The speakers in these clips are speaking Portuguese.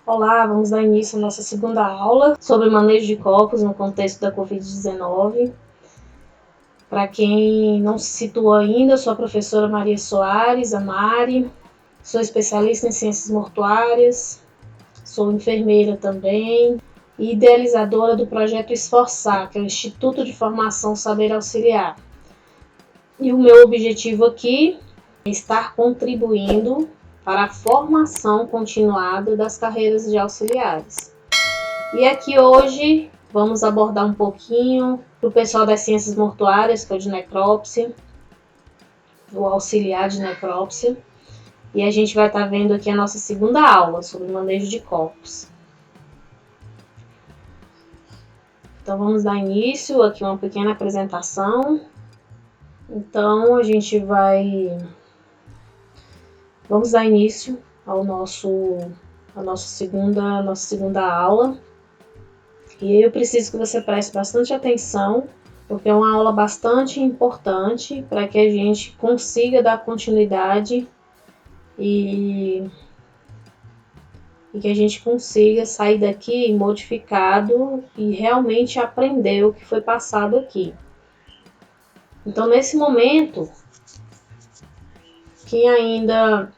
Olá, vamos dar início à nossa segunda aula sobre manejo de corpos no contexto da Covid-19. Para quem não se situou ainda, sou a professora Maria Soares, a Mari, sou especialista em ciências mortuárias, sou enfermeira também e idealizadora do projeto Esforçar, que é o Instituto de Formação Saber Auxiliar. E o meu objetivo aqui é estar contribuindo para a formação continuada das carreiras de auxiliares. E aqui hoje vamos abordar um pouquinho para o pessoal das ciências mortuárias, que é o de necrópsia, o auxiliar de necrópsia. E a gente vai estar vendo aqui a nossa segunda aula sobre manejo de corpos. Então vamos dar início aqui uma pequena apresentação. Então vamos dar início à nossa segunda aula. E eu preciso que você preste bastante atenção, porque é uma aula bastante importante para que a gente consiga dar continuidade e que a gente consiga sair daqui modificado e realmente aprender o que foi passado aqui. Então, nesse momento, quem ainda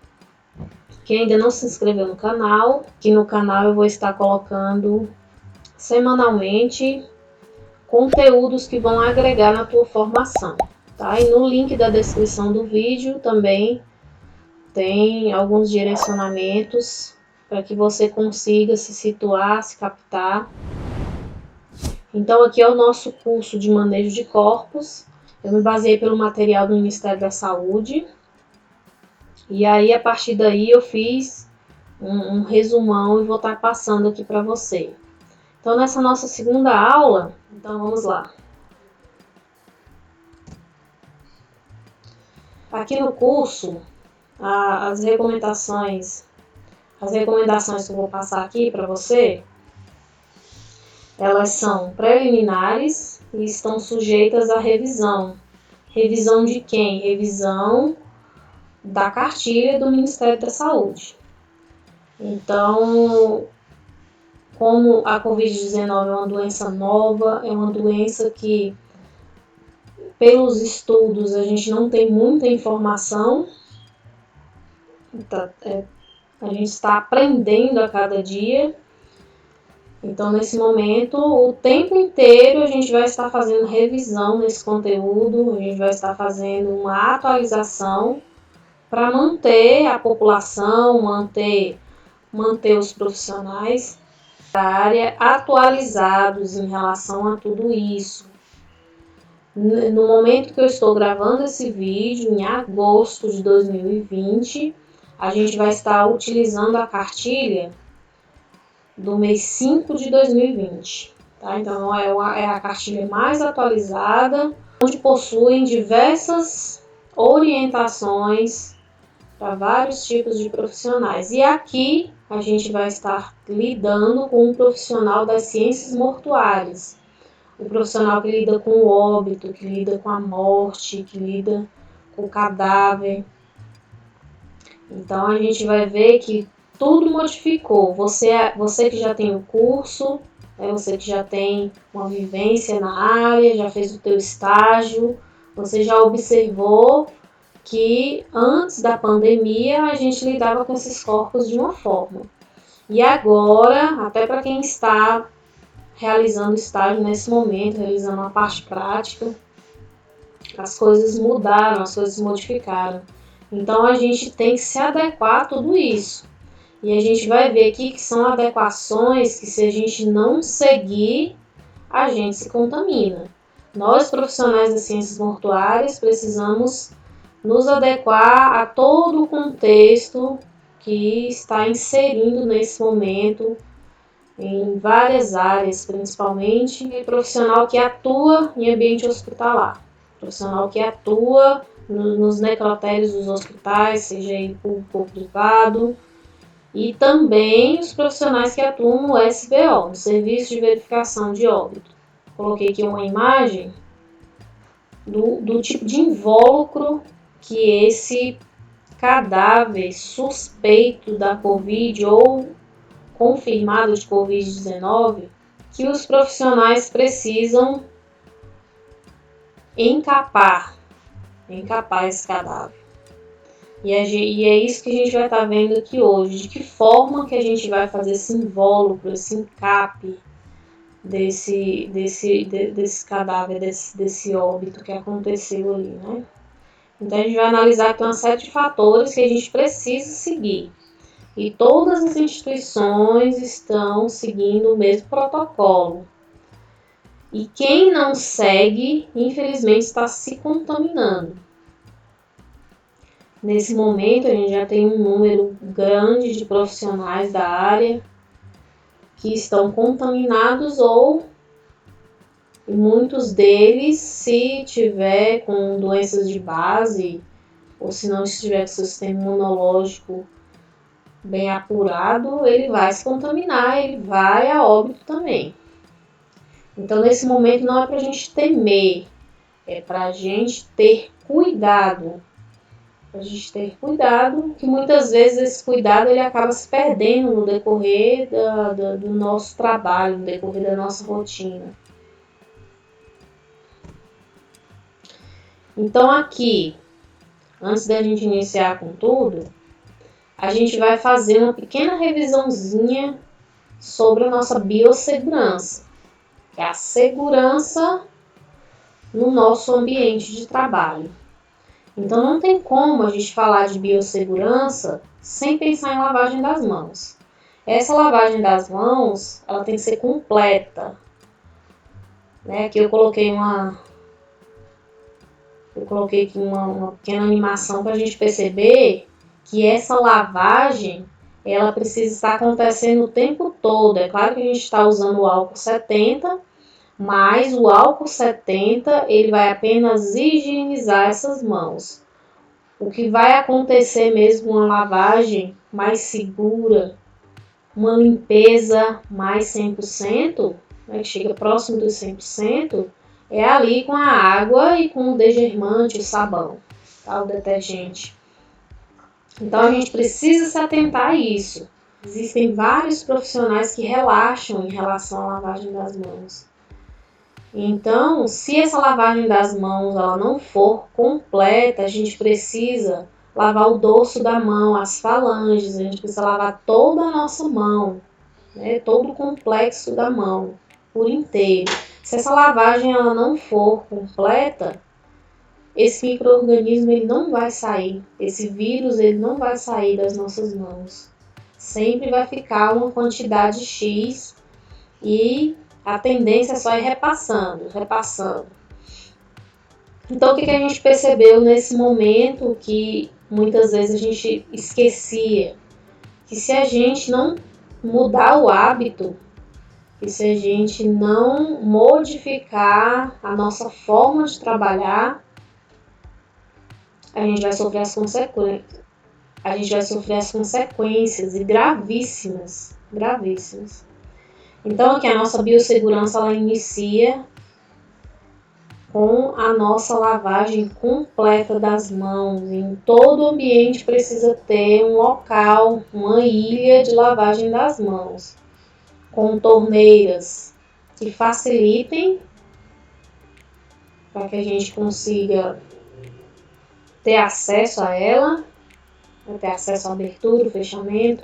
não se inscreveu no canal, aqui no canal eu vou estar colocando semanalmente conteúdos que vão agregar na tua formação, tá? E no link da descrição do vídeo também tem alguns direcionamentos para que você consiga se situar, se captar. Então aqui é o nosso curso de manejo de corpos. Eu me baseei pelo material do Ministério da Saúde. E aí, a partir daí, eu fiz um resumão e vou estar passando aqui para você. Então, nessa nossa segunda aula, então vamos lá. Aqui no curso, as recomendações que eu vou passar aqui para você, elas são preliminares e estão sujeitas à revisão. Revisão de quem? Revisão da cartilha do Ministério da Saúde. Então, como a Covid-19 é uma doença nova, é uma doença que, pelos estudos, a gente não tem muita informação, a gente está aprendendo a cada dia. Então, nesse momento, o tempo inteiro a gente vai estar fazendo revisão nesse conteúdo, a gente vai estar fazendo uma atualização para manter a população, manter os profissionais da área atualizados em relação a tudo isso. No momento que eu estou gravando esse vídeo, em agosto de 2020, a gente vai estar utilizando a cartilha do mês 5 de 2020. Tá? Então, é a cartilha mais atualizada, onde possuem diversas orientações para vários tipos de profissionais. E aqui a gente vai estar lidando com um profissional das ciências mortuárias. O profissional que lida com o óbito, que lida com a morte, que lida com o cadáver. Então a gente vai ver que tudo modificou. Você que já tem o curso, você que já tem uma vivência na área, já fez o teu estágio, você já observou que antes da pandemia a gente lidava com esses corpos de uma forma. E agora, até para quem está realizando estágio nesse momento, realizando a parte prática, as coisas mudaram, as coisas modificaram. Então a gente tem que se adequar a tudo isso. E a gente vai ver aqui que são adequações que, se a gente não seguir, a gente se contamina. Nós, profissionais das ciências mortuárias, precisamos nos adequar a todo o contexto que está inserindo nesse momento em várias áreas, principalmente o profissional que atua em ambiente hospitalar, profissional que atua nos necrotérios dos hospitais, seja ele público ou privado, e também os profissionais que atuam no SBO, no Serviço de Verificação de Óbito. Coloquei aqui uma imagem do tipo de invólucro que esse cadáver suspeito da Covid ou confirmado de Covid-19, que os profissionais precisam encapar esse cadáver. E é isso que a gente vai estar vendo aqui hoje, de que forma que a gente vai fazer esse invólucro, esse encape desse cadáver, desse óbito que aconteceu ali, né? Então a gente vai analisar aqui uma série de fatores que a gente precisa seguir. E todas as instituições estão seguindo o mesmo protocolo. E quem não segue, infelizmente, está se contaminando. Nesse momento, a gente já tem um número grande de profissionais da área que estão contaminados ou muitos deles, se tiver com doenças de base ou se não estiver com seu sistema imunológico bem apurado, ele vai se contaminar, ele vai a óbito também. Então, nesse momento, não é para a gente temer, é para a gente ter cuidado. Para a gente ter cuidado, que muitas vezes esse cuidado ele acaba se perdendo no decorrer do nosso trabalho, no decorrer da nossa rotina. Então, aqui, antes da gente iniciar com tudo, a gente vai fazer uma pequena revisãozinha sobre a nossa biossegurança, que é a segurança no nosso ambiente de trabalho. Então, não tem como a gente falar de biossegurança sem pensar em lavagem das mãos. Essa lavagem das mãos, ela tem que ser completa. Né? Aqui eu coloquei aqui uma pequena animação para a gente perceber que essa lavagem, ela precisa estar acontecendo o tempo todo. É claro que a gente está usando o álcool 70, mas o álcool 70, ele vai apenas higienizar essas mãos. O que vai acontecer mesmo, uma lavagem mais segura, uma limpeza mais 100%, né, que chega próximo dos 100%, é ali com a água e com o degermante, o sabão, tá, o detergente. Então a gente precisa se atentar a isso. Existem vários profissionais que relaxam em relação à lavagem das mãos. Então, se essa lavagem das mãos ela não for completa, a gente precisa lavar o dorso da mão, as falanges, a gente precisa lavar toda a nossa mão, né, todo o complexo da mão, por inteiro. Se essa lavagem ela não for completa, esse micro-organismo ele não vai sair, esse vírus ele não vai sair das nossas mãos. Sempre vai ficar uma quantidade X e a tendência é só ir repassando. Então, o que a gente percebeu nesse momento que muitas vezes a gente esquecia? Que se a gente não mudar o hábito, que se a gente não modificar a nossa forma de trabalhar, a gente vai sofrer as consequências. A gente vai sofrer as consequências e gravíssimas. Então, aqui a nossa biossegurança ela inicia com a nossa lavagem completa das mãos. Em todo o ambiente precisa ter um local, uma ilha de lavagem das mãos, com torneiras que facilitem para que a gente consiga ter acesso a ela, ter acesso à abertura, o fechamento,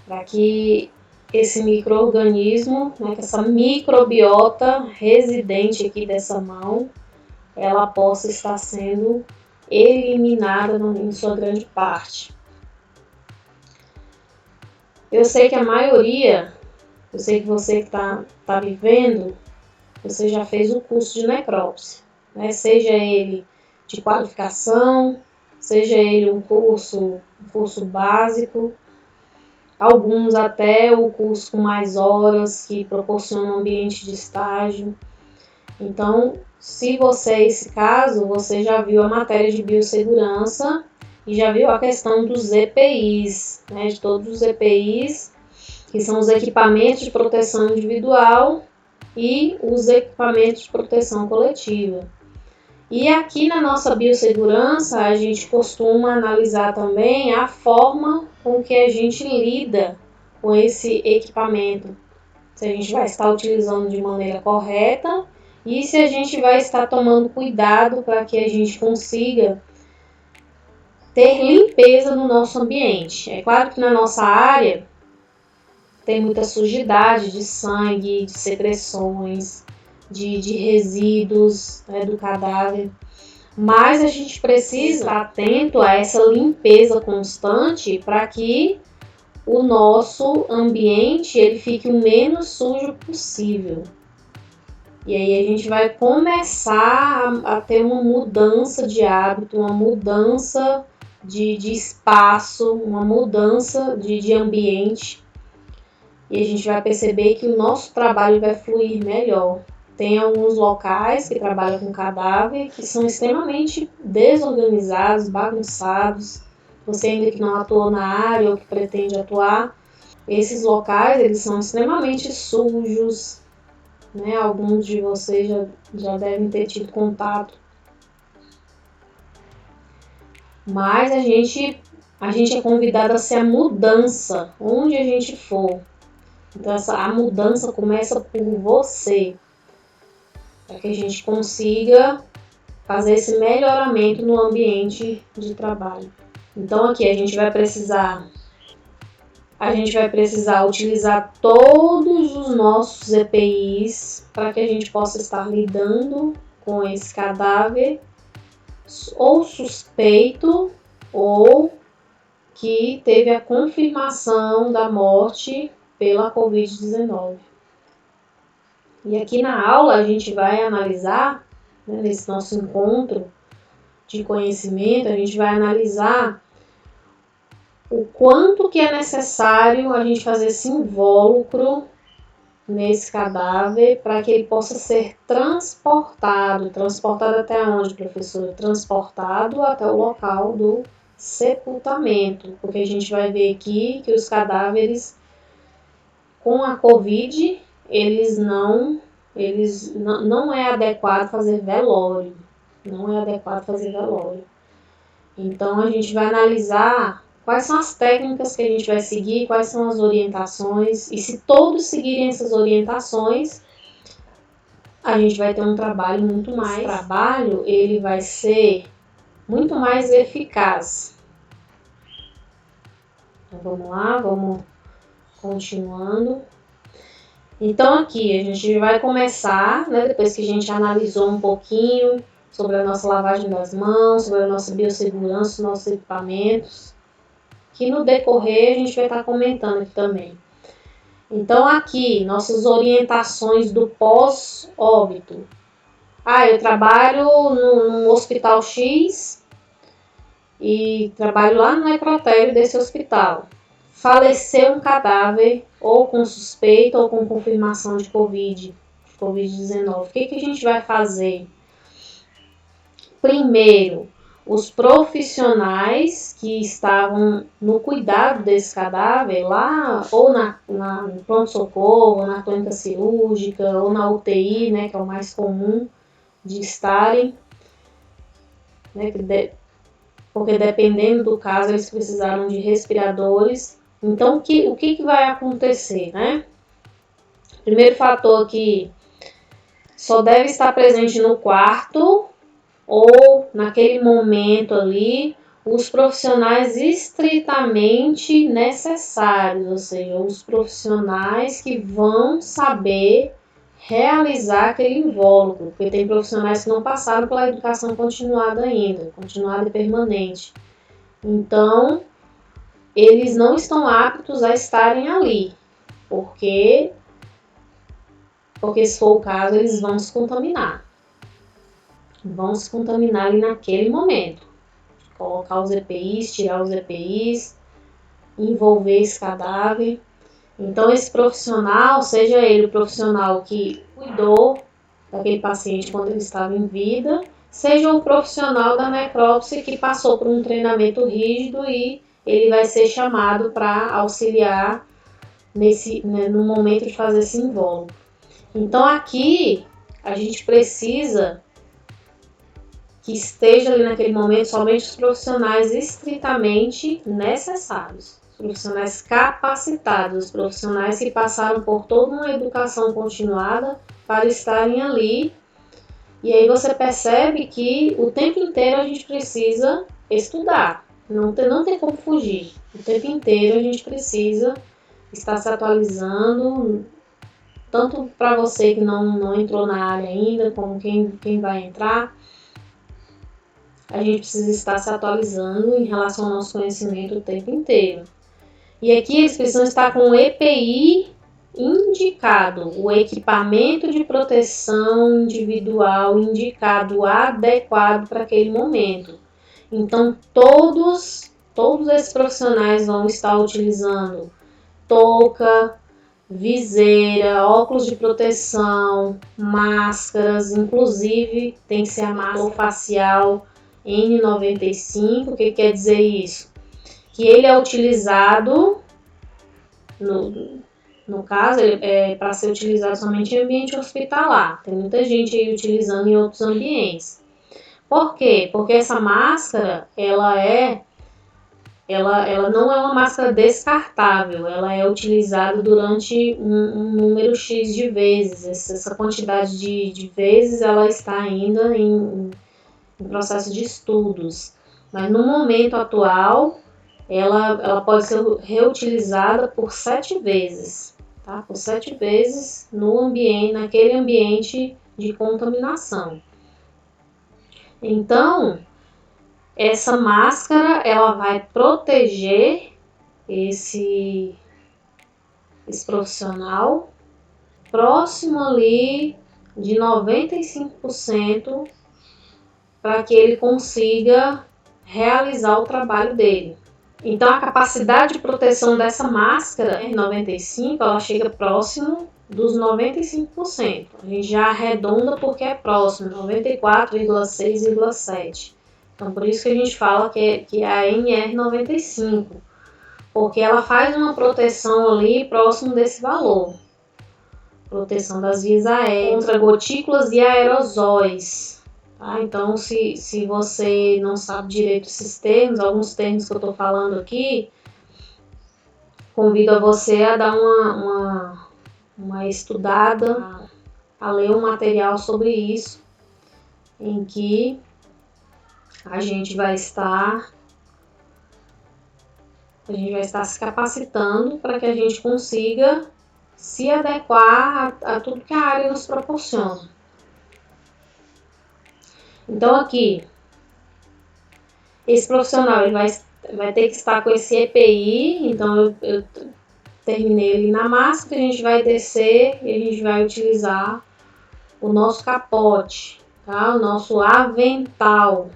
para que esse micro-organismo, né, que essa microbiota residente aqui dessa mão, ela possa estar sendo eliminada em sua grande parte. Eu sei que a maioria, eu sei que você que está vivendo, você já fez o curso de necrópsia, né? Seja ele de qualificação, seja ele um curso básico, alguns até o curso com mais horas, que proporciona um ambiente de estágio. Então, se você é esse caso, você já viu a matéria de biossegurança e já viu a questão dos EPIs, né, de todos os EPIs, que são os equipamentos de proteção individual e os equipamentos de proteção coletiva. E aqui na nossa biossegurança, a gente costuma analisar também a forma com que a gente lida com esse equipamento. Se a gente vai estar utilizando de maneira correta e se a gente vai estar tomando cuidado para que a gente consiga ter limpeza no nosso ambiente. É claro que na nossa área tem muita sujidade de sangue, de secreções, de resíduos, né, do cadáver, mas a gente precisa estar atento a essa limpeza constante para que o nosso ambiente ele fique o menos sujo possível. E aí a gente vai começar a ter uma mudança de hábito, uma mudança de espaço, uma mudança de ambiente. E a gente vai perceber que o nosso trabalho vai fluir melhor. Tem alguns locais que trabalham com cadáver que são extremamente desorganizados, bagunçados. Você ainda que não atuou na área ou que pretende atuar, esses locais eles são extremamente sujos, né? Alguns de vocês já devem ter tido contato. Mas a gente é convidado a ser a mudança onde a gente for. Então a mudança começa por você, para que a gente consiga fazer esse melhoramento no ambiente de trabalho. Então aqui a gente vai precisar utilizar todos os nossos EPIs para que a gente possa estar lidando com esse cadáver ou suspeito ou que teve a confirmação da morte pela Covid-19. E aqui na aula a gente vai analisar, né, nesse nosso encontro de conhecimento, a gente vai analisar o quanto que é necessário a gente fazer esse invólucro nesse cadáver para que ele possa ser transportado. Transportado até onde, professora? Transportado até o local do sepultamento, porque a gente vai ver aqui que os cadáveres com a Covid, não é adequado fazer velório. Não é adequado fazer velório. Então a gente vai analisar quais são as técnicas que a gente vai seguir, quais são as orientações, e se todos seguirem essas orientações, a gente vai ter um trabalho muito mais. Esse trabalho ele vai ser muito mais eficaz. Então vamos lá, vamos continuando. Então aqui a gente vai começar, né, depois que a gente analisou um pouquinho sobre a nossa lavagem das mãos, sobre a nossa biossegurança, os nossos equipamentos, que no decorrer a gente vai estar comentando aqui também. Então aqui, nossas orientações do pós-óbito. Eu trabalho num hospital X e trabalho lá no necrotério desse hospital. Faleceu um cadáver ou com suspeita ou com confirmação de Covid-19. O que a gente vai fazer? Primeiro, os profissionais que estavam no cuidado desse cadáver, lá ou no pronto-socorro, ou na clínica cirúrgica, ou na UTI, né, que é o mais comum de estarem, né, porque dependendo do caso eles precisaram de respiradores. Então, o que vai acontecer, né? Primeiro fator aqui, só deve estar presente no quarto ou naquele momento ali os profissionais estritamente necessários, ou seja, os profissionais que vão saber realizar aquele invólucro, porque tem profissionais que não passaram pela educação continuada ainda, continuada e permanente. Então, eles não estão aptos a estarem ali, porque se for o caso, eles vão se contaminar. Vão se contaminar ali naquele momento. Colocar os EPIs, tirar os EPIs, envolver esse cadáver. Então, esse profissional, seja ele o profissional que cuidou daquele paciente quando ele estava em vida, seja o profissional da necrópsia que passou por um treinamento rígido e ele vai ser chamado para auxiliar no momento de fazer esse invólucro. Então, aqui, a gente precisa que esteja ali naquele momento somente os profissionais estritamente necessários. profissionais capacitados, os profissionais que passaram por toda uma educação continuada para estarem ali. E aí você percebe que o tempo inteiro a gente precisa estudar, não tem como fugir. O tempo inteiro a gente precisa estar se atualizando, tanto para você que não entrou na área ainda, como quem vai entrar. A gente precisa estar se atualizando em relação ao nosso conhecimento o tempo inteiro. E aqui eles precisam estar com o EPI indicado, o equipamento de proteção individual indicado, adequado para aquele momento. Então, todos esses profissionais vão estar utilizando touca, viseira, óculos de proteção, máscaras, inclusive tem que ser a máscara facial N95. O que quer dizer isso? Que ele é utilizado, no caso, ele é para ser utilizado somente em ambiente hospitalar. Tem muita gente aí utilizando em outros ambientes. Por quê? Porque essa máscara, ela não é uma máscara descartável, ela é utilizada durante um número X de vezes. Essa quantidade de vezes ela está ainda em processo de estudos. Mas no momento atual, ela pode ser reutilizada por 7 vezes, tá? Por 7 vezes naquele ambiente de contaminação. Então, essa máscara, ela vai proteger esse profissional próximo ali de 95% para que ele consiga realizar o trabalho dele. Então, a capacidade de proteção dessa máscara N95, ela chega próximo dos 95%. A gente já arredonda porque é próximo, 94,6,7%. Então, por isso que a gente fala que é a NR95, porque ela faz uma proteção ali próximo desse valor. Proteção das vias aéreas, contra gotículas e aerosóis. Tá? Então, se você não sabe direito esses termos, alguns termos que eu estou falando aqui, convido a você a dar uma estudada, a ler um material sobre isso, em que a gente vai estar se capacitando para que a gente consiga se adequar a tudo que a área nos proporciona. Então aqui, esse profissional ele vai ter que estar com esse EPI, então eu terminei ali na máscara, a gente vai descer e a gente vai utilizar o nosso capote, tá? O nosso avental.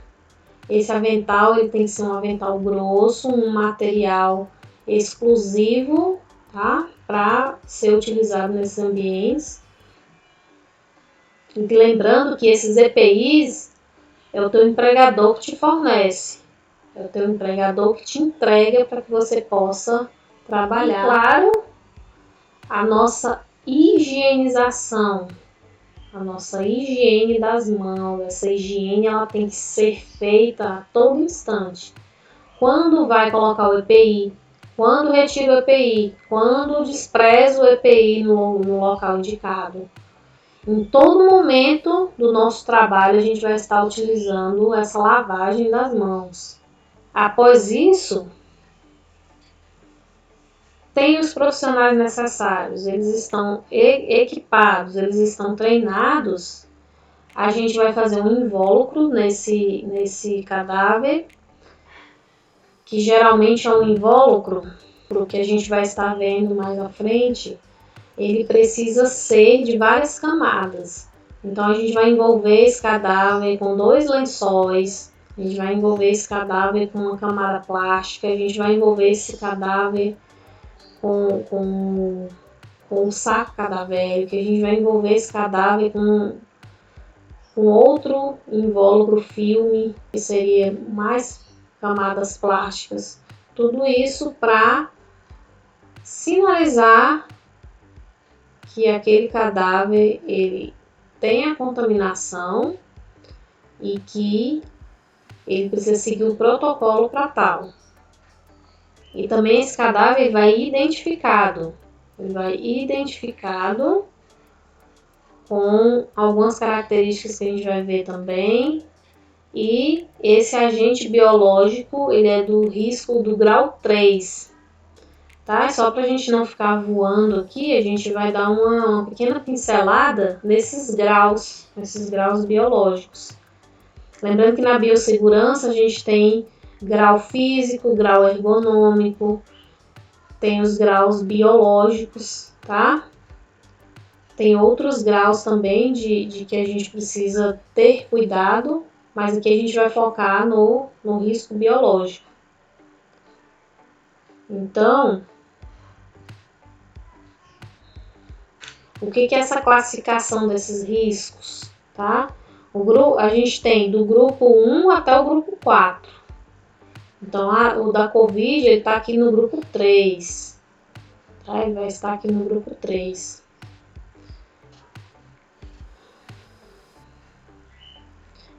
Esse avental ele tem que ser um avental grosso, um material exclusivo, tá? Para ser utilizado nesses ambientes. E lembrando que esses EPIs é o teu empregador que te fornece, é o teu empregador que te entrega para que você possa trabalhar. E, claro, a nossa higienização, a nossa higiene das mãos, essa higiene ela tem que ser feita a todo instante. Quando vai colocar o EPI, quando retira o EPI, quando despreza o EPI no local indicado. Em todo momento do nosso trabalho a gente vai estar utilizando essa lavagem das mãos. Após isso, tem os profissionais necessários, eles estão equipados, eles estão treinados. A gente vai fazer um invólucro nesse cadáver, que geralmente é um invólucro, pro que a gente vai estar vendo mais à frente, ele precisa ser de várias camadas. Então a gente vai envolver esse cadáver com 2 lençóis, a gente vai envolver esse cadáver com uma camada plástica, a gente vai envolver esse cadáver com um saco cadavérico, a gente vai envolver esse cadáver com outro invólucro filme, que seria mais camadas plásticas. Tudo isso para sinalizar que aquele cadáver ele tem a contaminação e que ele precisa seguir o protocolo para tal. E também esse cadáver ele vai identificado. Ele vai identificado com algumas características que a gente vai ver também. E esse agente biológico, ele é do risco do grau 3. Tá? Só para a gente não ficar voando aqui, a gente vai dar uma pequena pincelada nesses graus biológicos. Lembrando que na biossegurança a gente tem grau físico, grau ergonômico, tem os graus biológicos, tá? Tem outros graus também de que a gente precisa ter cuidado, mas aqui a gente vai focar no risco biológico. Então, o que é essa classificação desses riscos, tá? A gente tem do grupo 1 até o grupo 4. Então, o da Covid, ele está aqui no grupo 3. Tá? Ele vai estar aqui no grupo 3.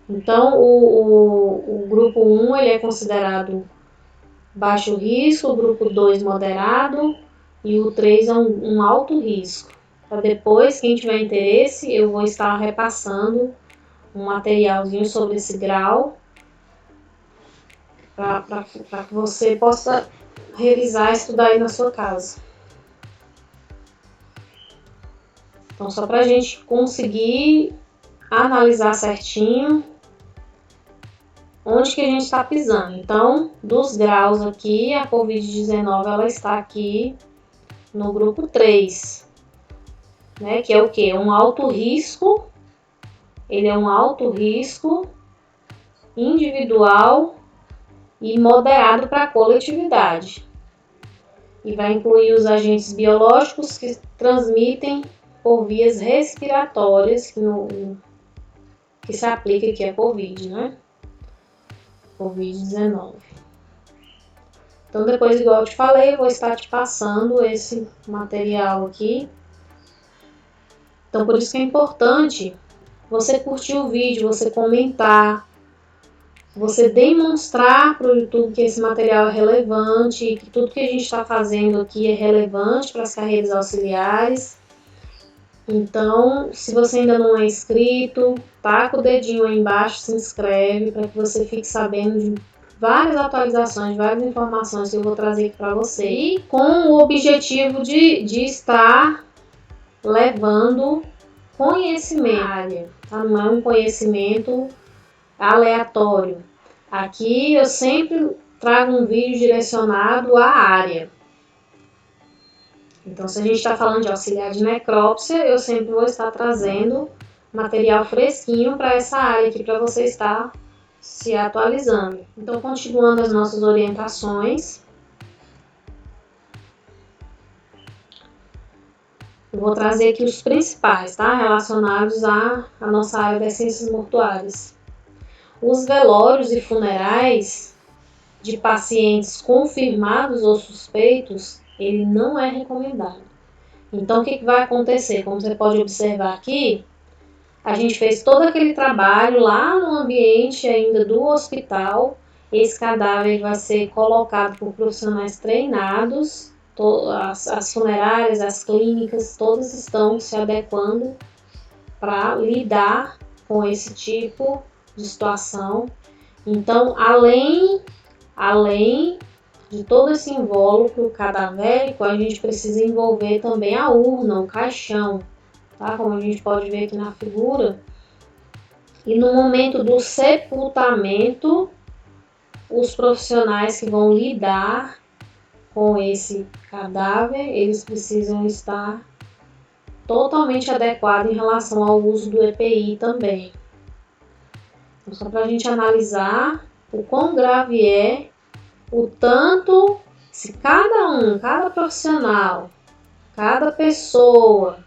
Então, o grupo 1 ele é considerado baixo risco, o grupo 2 moderado e o 3 é um alto risco. Para depois, quem tiver interesse, eu vou estar repassando um materialzinho sobre esse grau para que você possa revisar e estudar aí na sua casa. Então, só para a gente conseguir analisar certinho onde que a gente está pisando. Então, dos graus aqui, a Covid-19 ela está aqui no grupo 3, né? Que é o quê? Um alto risco. Ele é um alto risco individual e moderado para a coletividade. E vai incluir os agentes biológicos que transmitem por vias respiratórias, que se aplica aqui a Covid, né? Covid-19. Então, depois, igual eu te falei, eu vou estar te passando esse material aqui. Então, por isso que é importante você curtir o vídeo, você comentar, você demonstrar para o YouTube que esse material é relevante, que tudo que a gente está fazendo aqui é relevante para as carreiras auxiliares. Então, se você ainda não é inscrito, taca o dedinho aí embaixo, se inscreve para que você fique sabendo de várias atualizações, várias informações que eu vou trazer aqui para você. E com o objetivo de estar levando conhecimento, tá? Não é um conhecimento aleatório. Aqui eu sempre trago um vídeo direcionado à área. Então, se a gente está falando de auxiliar de necrópsia, eu sempre vou estar trazendo material fresquinho para essa área aqui, para você estar se atualizando. Então, continuando as nossas orientações, eu vou trazer aqui os principais, tá? Relacionados à nossa área das ciências mortuárias. Os velórios e funerais de pacientes confirmados ou suspeitos, ele não é recomendado. Então, o que vai acontecer? Como você pode observar aqui, a gente fez todo aquele trabalho lá no ambiente ainda do hospital. Esse cadáver vai ser colocado por profissionais treinados. As funerárias, as clínicas, todas estão se adequando para lidar com esse tipo de situação. Então, além de todo esse invólucro cadavérico, a gente precisa envolver também a urna, o caixão, tá? Como a gente pode ver aqui na figura. E no momento do sepultamento, os profissionais que vão lidar com esse cadáver, eles precisam estar totalmente adequados em relação ao uso do EPI também. Então, só para a gente analisar o quão grave é o tanto, se cada profissional, cada pessoa,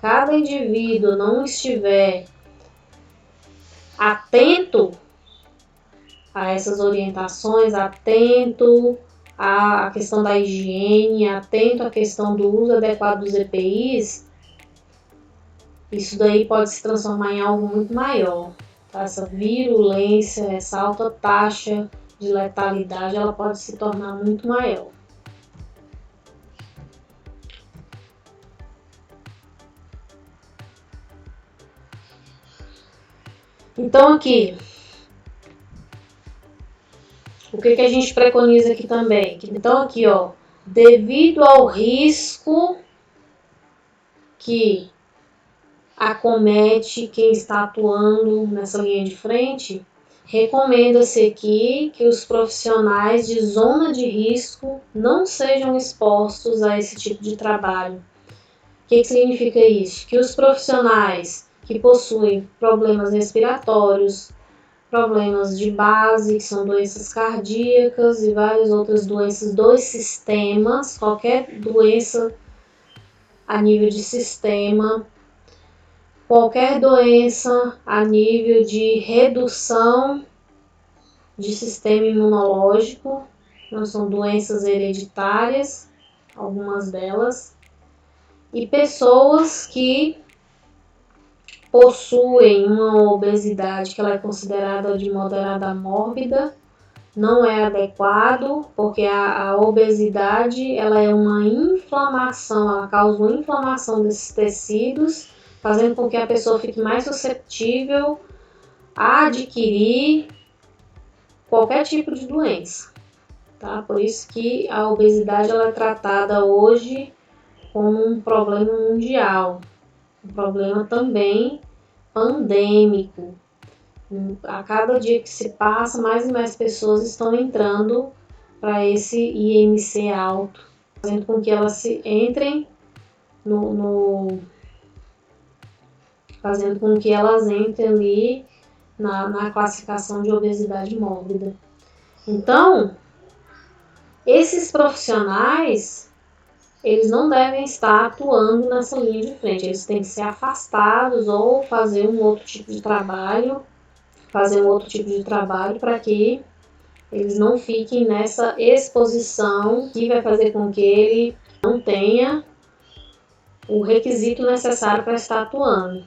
cada indivíduo não estiver atento a essas orientações, atento à questão da higiene, atento à questão do uso adequado dos EPIs, isso daí pode se transformar em algo muito maior. Tá? Essa virulência, essa alta taxa de letalidade, ela pode se tornar muito maior. Então aqui, o que a gente preconiza aqui também? Então aqui, ó, devido ao risco que acomete quem está atuando nessa linha de frente, recomenda-se aqui que os profissionais de zona de risco não sejam expostos a esse tipo de trabalho. O que significa isso? Que os profissionais que possuem problemas respiratórios, problemas de base, que são doenças cardíacas e várias outras doenças dos sistemas, qualquer doença a nível de sistema, qualquer doença a nível de redução de sistema imunológico, não são doenças hereditárias, algumas delas, e pessoas que possuem uma obesidade que ela é considerada de moderada a mórbida, não é adequado, porque a obesidade ela é uma inflamação, ela causa uma inflamação desses tecidos, fazendo com que a pessoa fique mais suscetível a adquirir qualquer tipo de doença, tá? Por isso que a obesidade ela é tratada hoje como um problema mundial, um problema também pandêmico. A cada dia que se passa, mais e mais pessoas estão entrando para esse IMC alto, fazendo com que elas se entrem fazendo com que elas entrem ali na classificação de obesidade mórbida. Então, esses profissionais, eles não devem estar atuando nessa linha de frente, eles têm que ser afastados ou fazer um outro tipo de trabalho, para que eles não fiquem nessa exposição que vai fazer com que ele não tenha o requisito necessário para estar atuando.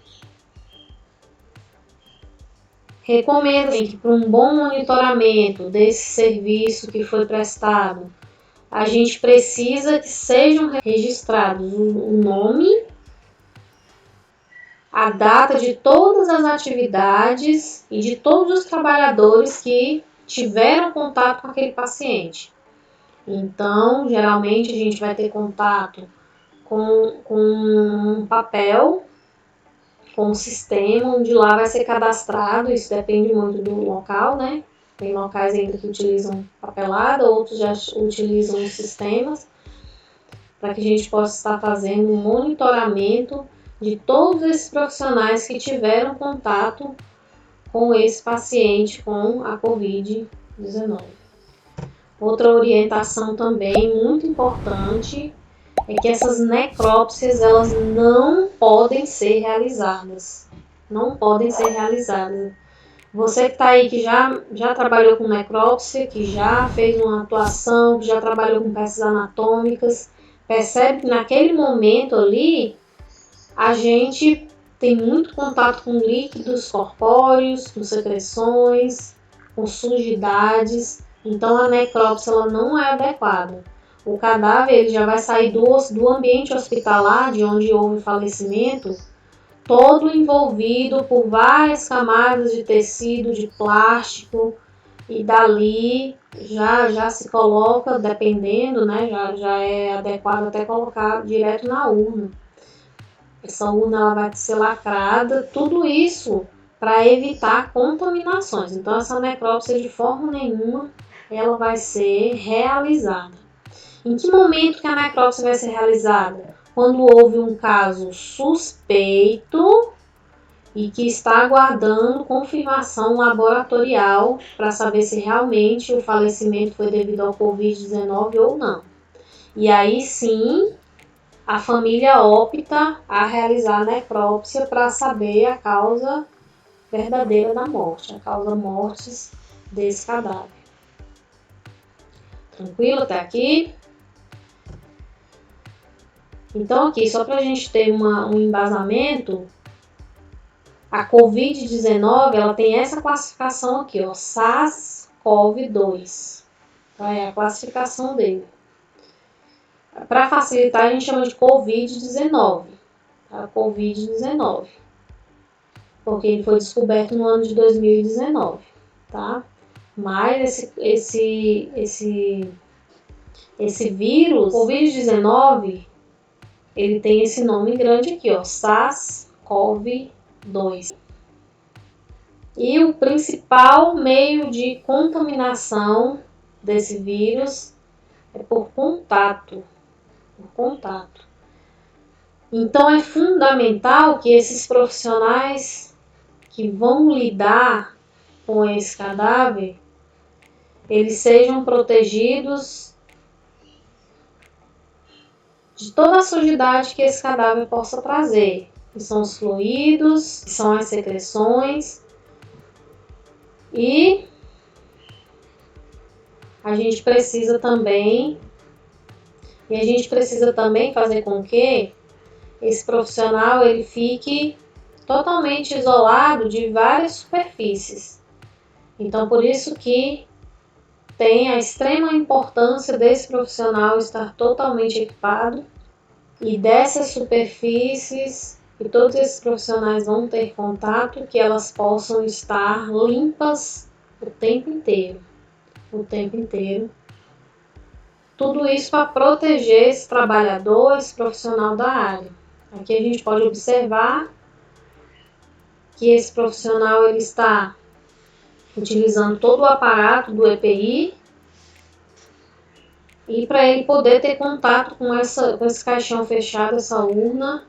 Recomendo que para um bom monitoramento desse serviço que foi prestado, a gente precisa que sejam registrados o nome, a data de todas as atividades e de todos os trabalhadores que tiveram contato com aquele paciente. Então, geralmente a gente vai ter contato com um papel, com um sistema, onde lá vai ser cadastrado, isso depende muito do local, né? Tem locais ainda que utilizam papelada, outros já utilizam os sistemas, para que a gente possa estar fazendo um monitoramento de todos esses profissionais que tiveram contato com esse paciente com a Covid-19. Outra orientação também muito importante é que essas necrópsias elas não podem ser realizadas. Não podem ser realizadas. Você que está aí, que já trabalhou com necrópsia, que já fez uma atuação, que já trabalhou com peças anatômicas, percebe que naquele momento ali, a gente tem muito contato com líquidos corpóreos, com secreções, com sujidades. Então a necrópsia ela não é adequada. O cadáver ele já vai sair do ambiente hospitalar, de onde houve falecimento, todo envolvido por várias camadas de tecido, de plástico, e dali já se coloca, dependendo, né, já é adequado até colocar direto na urna. Essa urna ela vai ser lacrada, tudo isso para evitar contaminações. Então essa necrópsia de forma nenhuma ela vai ser realizada. Em que momento que a necrópsia vai ser realizada? Quando houve um caso suspeito e que está aguardando confirmação laboratorial para saber se realmente o falecimento foi devido ao Covid-19 ou não. E aí sim, a família opta a realizar a necrópsia para saber a causa verdadeira da morte, a causa mortis desse cadáver. Tranquilo até aqui? Então aqui, só para a gente ter um embasamento, a Covid-19 ela tem essa classificação aqui, ó, SARS-CoV-2. É a classificação dele. Para facilitar, a gente chama de Covid-19. Tá? Covid-19. porque ele foi descoberto no ano de 2019, tá? Mas esse vírus, Covid-19, ele tem esse nome grande aqui, ó, SARS-CoV-2. E o principal meio de contaminação desse vírus é por contato. Então é fundamental que esses profissionais que vão lidar com esse cadáver, eles sejam protegidos de toda a sujidade que esse cadáver possa trazer, que são os fluidos, que são as secreções, e a gente precisa também fazer com que esse profissional ele fique totalmente isolado de várias superfícies. Então, por isso que tem a extrema importância desse profissional estar totalmente equipado e dessas superfícies que todos esses profissionais vão ter contato, que elas possam estar limpas o tempo inteiro. Tudo isso para proteger esse trabalhador, esse profissional da área. Aqui a gente pode observar que esse profissional ele está utilizando todo o aparato do EPI e para ele poder ter contato com esse caixão fechado, essa urna,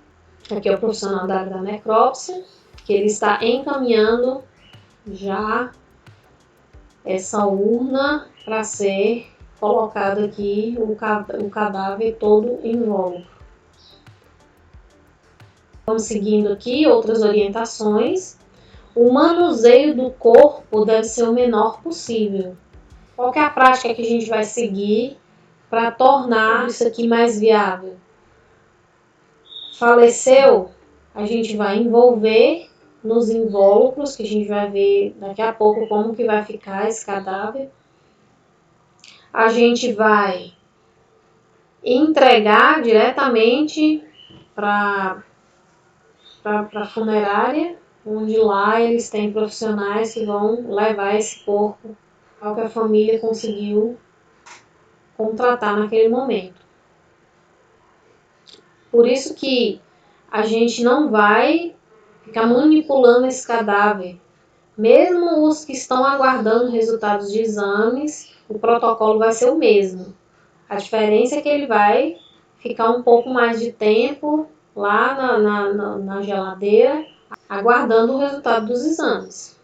aqui é o profissional da área da necrópsia, que ele está encaminhando já essa urna para ser colocado aqui o cadáver todo invólucro. Vamos seguindo aqui outras orientações. O manuseio do corpo deve ser o menor possível. Qual que é a prática que a gente vai seguir para tornar isso aqui mais viável? Faleceu, a gente vai envolver nos invólucros, que a gente vai ver daqui a pouco como que vai ficar esse cadáver. A gente vai entregar diretamente para a funerária, onde lá eles têm profissionais que vão levar esse corpo ao que a família conseguiu contratar naquele momento. Por isso que a gente não vai ficar manipulando esse cadáver. Mesmo os que estão aguardando resultados de exames, o protocolo vai ser o mesmo. A diferença é que ele vai ficar um pouco mais de tempo lá na geladeira, aguardando o resultado dos exames.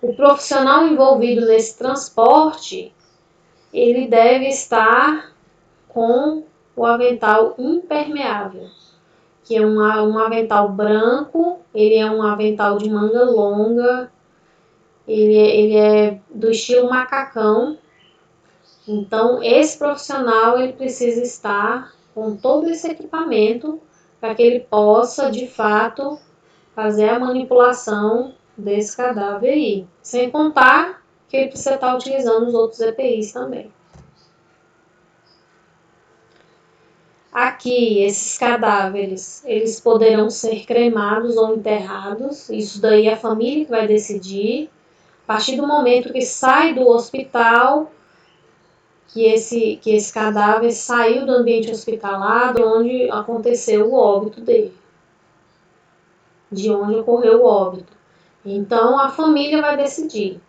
O profissional envolvido nesse transporte, ele deve estar com o avental impermeável, que é um avental branco, ele é um avental de manga longa, ele é do estilo macacão. Então, esse profissional ele precisa estar com todo esse equipamento para que ele possa, de fato, fazer a manipulação desse cadáver aí. Sem contar que ele precisa estar utilizando os outros EPIs também. Aqui, esses cadáveres, eles poderão ser cremados ou enterrados. Isso daí é a família que vai decidir. A partir do momento que sai do hospital, que esse cadáver saiu do ambiente hospitalar, onde aconteceu o óbito dele. De onde ocorreu o óbito. Então, a família vai decidir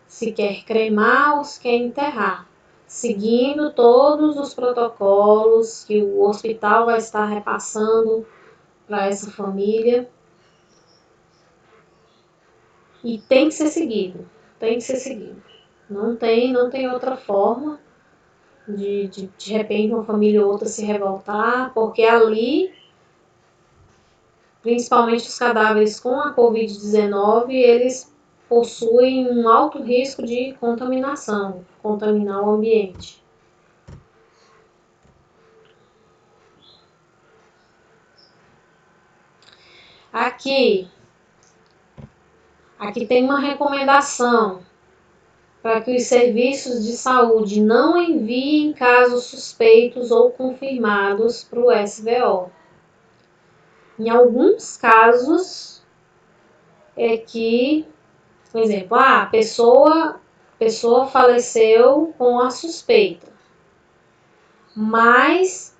se quer cremar ou se quer enterrar, seguindo todos os protocolos que o hospital vai estar repassando para essa família. E tem que ser seguido, Não tem outra forma de repente uma família ou outra se revoltar, porque ali, principalmente os cadáveres com a Covid-19, eles possuem um alto risco de contaminação, contaminar o ambiente. Aqui tem uma recomendação para que os serviços de saúde não enviem casos suspeitos ou confirmados para o SVO. Em alguns casos é que, por exemplo, a pessoa faleceu com a suspeita, mas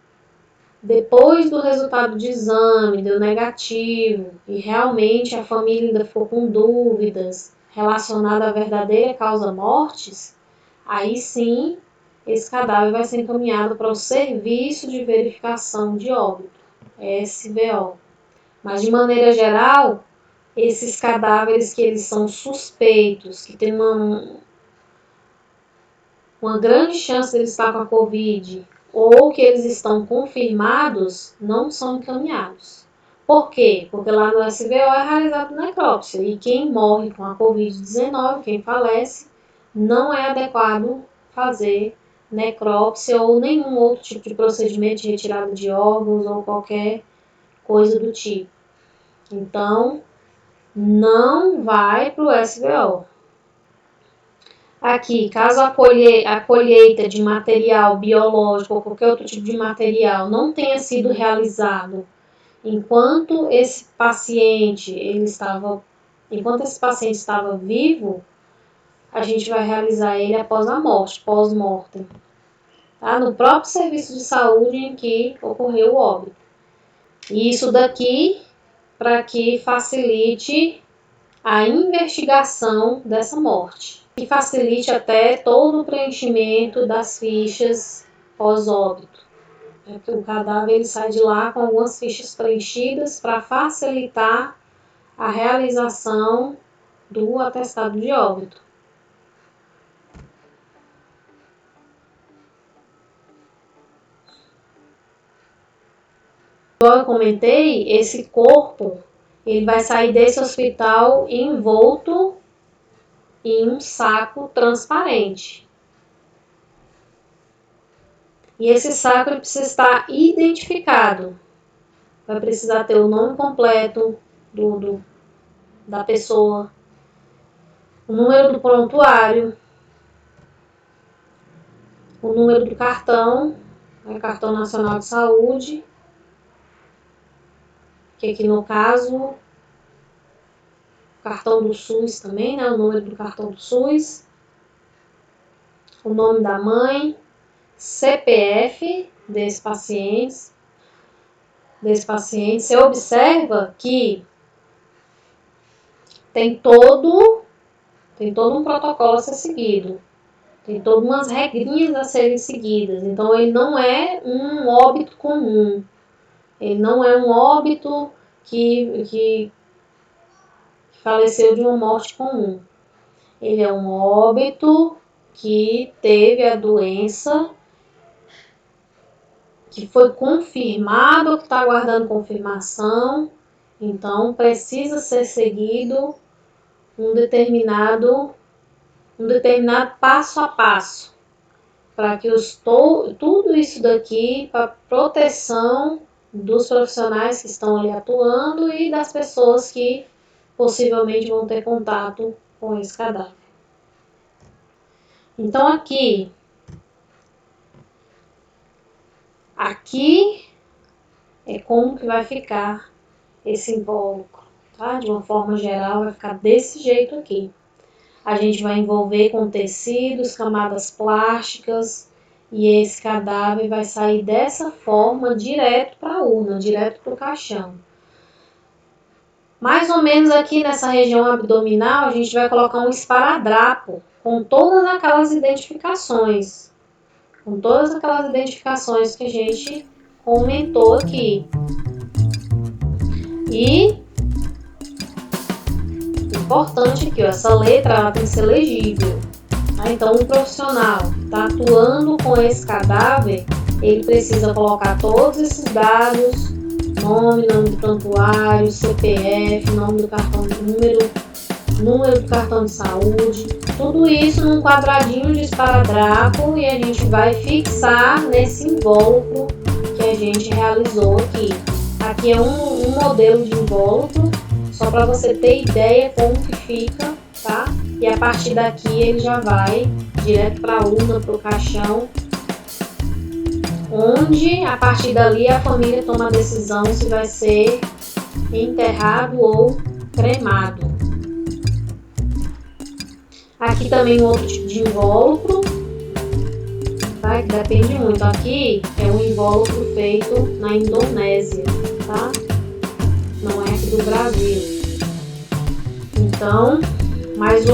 depois do resultado de exame deu negativo e realmente a família ainda ficou com dúvidas relacionadas à verdadeira causa mortis, aí sim esse cadáver vai ser encaminhado para o Serviço de Verificação de Óbito, SVO. Mas de maneira geral, esses cadáveres que eles são suspeitos, que tem uma grande chance de eles estar com a Covid, ou que eles estão confirmados, não são encaminhados. Por quê? Porque lá no SVO é realizado necrópsia, e quem morre com a Covid-19, quem falece, não é adequado fazer necrópsia ou nenhum outro tipo de procedimento de retirada de órgãos ou qualquer coisa do tipo. Então, não vai para o SVO. Aqui, caso a colheita de material biológico ou qualquer outro tipo de material não tenha sido realizado enquanto esse paciente estava vivo, a gente vai realizar ele após a morte, pós-mortem, tá? No próprio serviço de saúde em que ocorreu o óbito. E isso daqui para que facilite a investigação dessa morte e facilite até todo o preenchimento das fichas pós-óbito. O cadáver ele sai de lá com algumas fichas preenchidas para facilitar a realização do atestado de óbito. Como eu comentei, esse corpo ele vai sair desse hospital envolto em um saco transparente. E esse saco ele precisa estar identificado. Vai precisar ter o nome completo da pessoa, o número do prontuário, o número do cartão, cartão nacional de saúde, que aqui no caso, cartão do SUS também, né? O número do cartão do SUS, o nome da mãe, CPF desse paciente. Você observa que tem todo um protocolo a ser seguido. Tem todas umas regrinhas a serem seguidas. Então, ele não é um óbito comum. Ele não é um óbito que faleceu de uma morte comum. Ele é um óbito que teve a doença, que foi confirmado, que está aguardando confirmação. Então, precisa ser seguido um determinado passo a passo, para que tudo isso daqui, para proteção dos profissionais que estão ali atuando e das pessoas que possivelmente vão ter contato com esse cadáver. Então aqui é como que vai ficar esse invólucro, tá? De uma forma geral vai ficar desse jeito aqui. A gente vai envolver com tecidos, camadas plásticas, e esse cadáver vai sair dessa forma direto para a urna, direto para o caixão. Mais ou menos aqui nessa região abdominal, a gente vai colocar um esparadrapo com todas aquelas identificações. Com todas aquelas identificações que a gente comentou aqui. E importante aqui, ó, essa letra ela tem que ser legível. Tá? Então, um profissional que está atuando com esse cadáver, ele precisa colocar todos esses dados, nome do prontuário, CPF, nome do cartão, número do cartão de saúde, tudo isso num quadradinho de esparadrapo e a gente vai fixar nesse invólucro que a gente realizou aqui. Aqui é um modelo de invólucro, só para você ter ideia como que fica, tá? E a partir daqui ele já vai direto para a urna, para o caixão, onde a partir dali a família toma a decisão se vai ser enterrado ou cremado. Aqui também um outro tipo de invólucro, tá? Que depende muito. Aqui é um invólucro feito na Indonésia, tá? Não é aqui do Brasil. Então, mas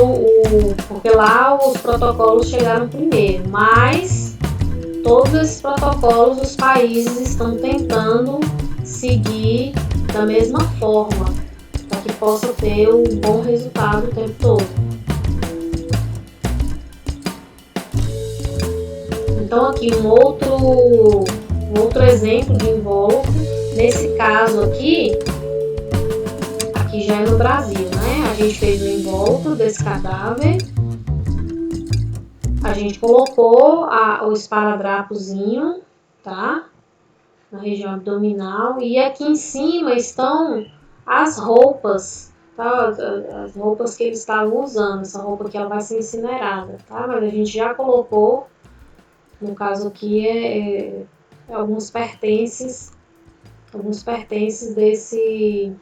porque lá os protocolos chegaram primeiro, mas todos esses protocolos os países estão tentando seguir da mesma forma, para que possa ter um bom resultado o tempo todo. Então aqui um outro exemplo de invólucro, nesse caso aqui já é no Brasil, né? A gente fez o invólucro desse cadáver, a gente colocou o esparadrapozinho, tá? Na região abdominal, e aqui em cima estão as roupas, tá? As roupas que eles estavam usando. Essa roupa aqui ela vai ser incinerada, tá? Mas a gente já colocou, no caso aqui alguns pertences desse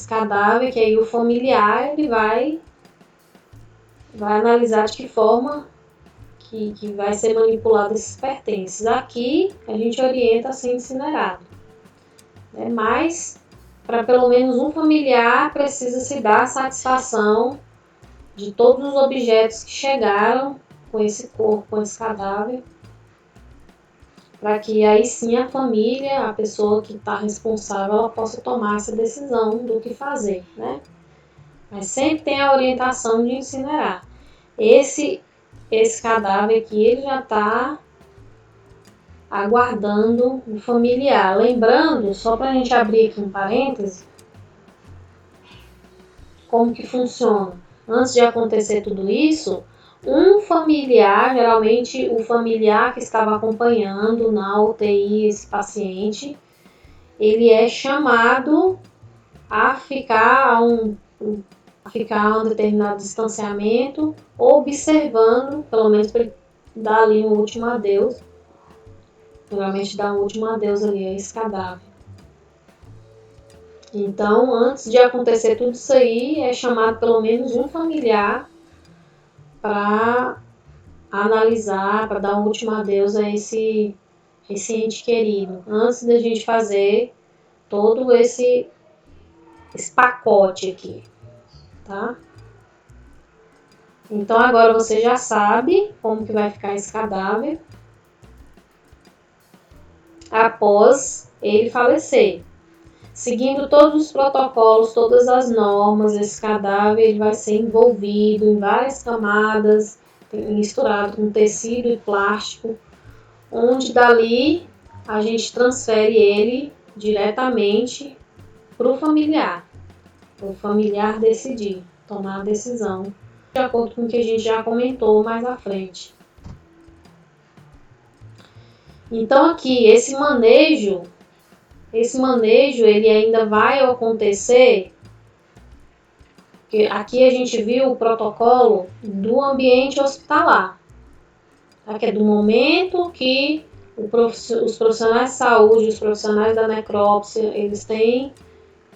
cadáver, que aí o familiar ele vai analisar de que forma que vai ser manipulado esses pertences. Aqui a gente orienta a ser incinerado, né? Mas para pelo menos um familiar precisa se dar a satisfação de todos os objetos que chegaram com esse corpo, com esse cadáver, para que aí sim a família, a pessoa que está responsável, ela possa tomar essa decisão do que fazer, né? Mas sempre tem a orientação de incinerar. Esse cadáver aqui, ele já está aguardando o familiar. Lembrando, só para a gente abrir aqui um parêntese, como que funciona. Antes de acontecer tudo isso, um familiar, geralmente o familiar que estava acompanhando na UTI esse paciente, ele é chamado a ficar a um determinado distanciamento, observando, pelo menos para ele dar ali um último adeus, geralmente dá um último adeus ali a esse cadáver. Então, antes de acontecer tudo isso aí, é chamado pelo menos um familiar para analisar, para dar um último adeus a esse ente querido, antes da gente fazer todo esse pacote aqui, tá? Então agora você já sabe como que vai ficar esse cadáver após ele falecer. Seguindo todos os protocolos, todas as normas, esse cadáver ele vai ser envolvido em várias camadas, misturado com tecido e plástico, onde dali a gente transfere ele diretamente para o familiar decidir, tomar a decisão, de acordo com o que a gente já comentou mais à frente. Então aqui, esse manejo ele ainda vai acontecer, porque aqui a gente viu o protocolo do ambiente hospitalar, tá? Que é do momento que os profissionais de saúde, os profissionais da necrópsia, eles têm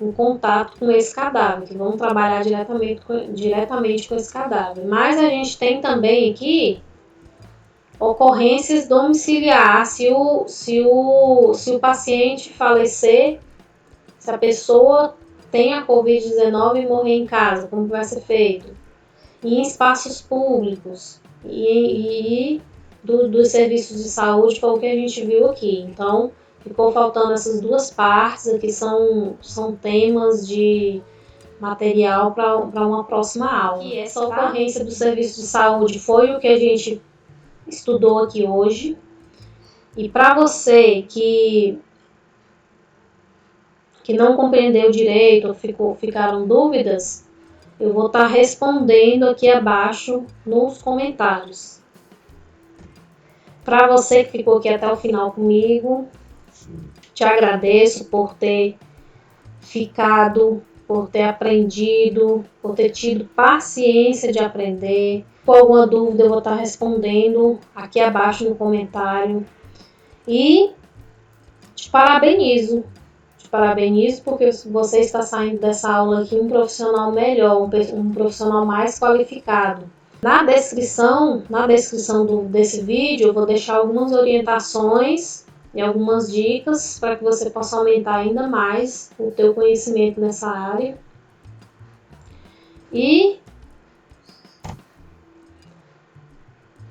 um contato com esse cadáver, que vão trabalhar diretamente com esse cadáver. Mas a gente tem também aqui ocorrências domiciliar, se o paciente falecer, se a pessoa tem a Covid-19 e morrer em casa, como vai ser feito? Em espaços públicos e dos serviços de saúde, foi o que a gente viu aqui. Então, ficou faltando essas duas partes aqui, são temas de material para uma próxima aula. E essa ocorrência do serviço de saúde foi o que a gente estudou aqui hoje. E para você que não compreendeu direito ou ficaram dúvidas, eu vou estar respondendo aqui abaixo nos comentários. Para você que ficou aqui até o final comigo, te agradeço por ter ficado, por ter aprendido, por ter tido paciência de aprender. Com alguma dúvida eu vou estar respondendo aqui abaixo no comentário. E te parabenizo parabenizo porque você está saindo dessa aula aqui um profissional melhor, um profissional mais qualificado. Na descrição desse vídeo, eu vou deixar algumas orientações e algumas dicas para que você possa aumentar ainda mais o teu conhecimento nessa área. E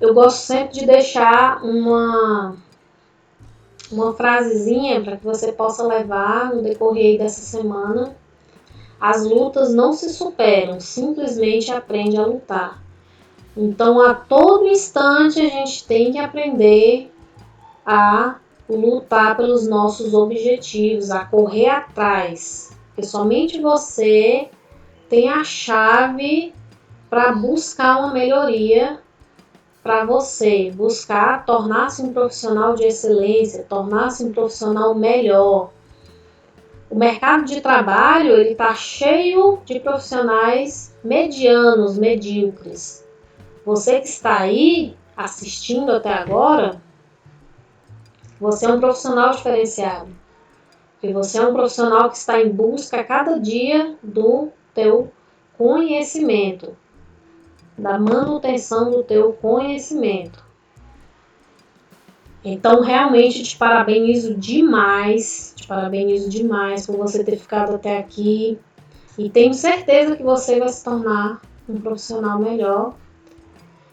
eu gosto sempre de deixar uma frasezinha para que você possa levar no decorrer dessa semana. As lutas não se superam, simplesmente aprende a lutar. Então, a todo instante, a gente tem que aprender a lutar pelos nossos objetivos, a correr atrás. Porque somente você tem a chave para buscar uma melhoria para você, buscar tornar-se um profissional de excelência, tornar-se um profissional melhor. O mercado de trabalho ele está cheio de profissionais medianos, medíocres. Você que está aí assistindo até agora, você é um profissional diferenciado. Porque você é um profissional que está em busca a cada dia do teu conhecimento, da manutenção do teu conhecimento. Então, realmente te parabenizo demais por você ter ficado até aqui e tenho certeza que você vai se tornar um profissional melhor.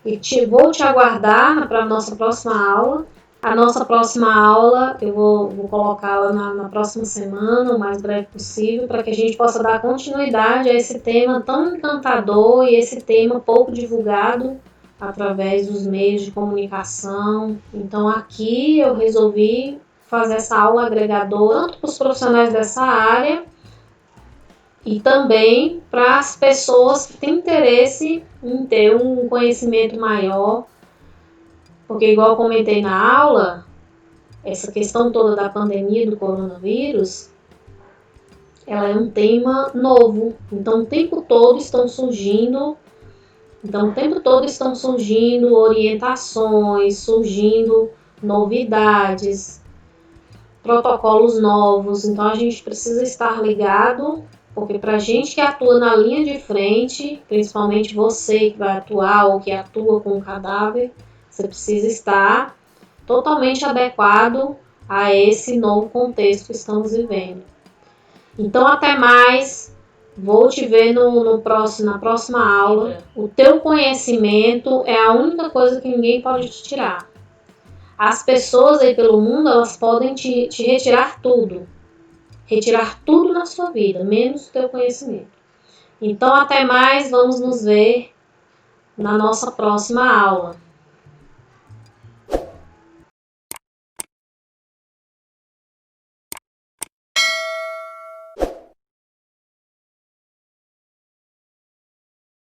E vou te aguardar para a nossa próxima aula. A nossa próxima aula eu vou colocá-la na próxima semana, o mais breve possível, para que a gente possa dar continuidade a esse tema tão encantador e esse tema pouco divulgado através dos meios de comunicação. Então aqui eu resolvi fazer essa aula agregadora tanto para os profissionais dessa área e também para as pessoas que têm interesse em ter um conhecimento maior, porque igual eu comentei na aula, essa questão toda da pandemia do coronavírus, ela é um tema novo, então o tempo todo estão surgindo orientações, surgindo novidades, protocolos novos. Então a gente precisa estar ligado, porque para a gente que atua na linha de frente, principalmente você que vai atuar ou que atua com o cadáver, você precisa estar totalmente adequado a esse novo contexto que estamos vivendo. Então até mais. Vou te ver na próxima aula. O teu conhecimento é a única coisa que ninguém pode te tirar. As pessoas aí pelo mundo, elas podem te retirar tudo. Retirar tudo na sua vida, menos o teu conhecimento. Então, até mais. Vamos nos ver na nossa próxima aula.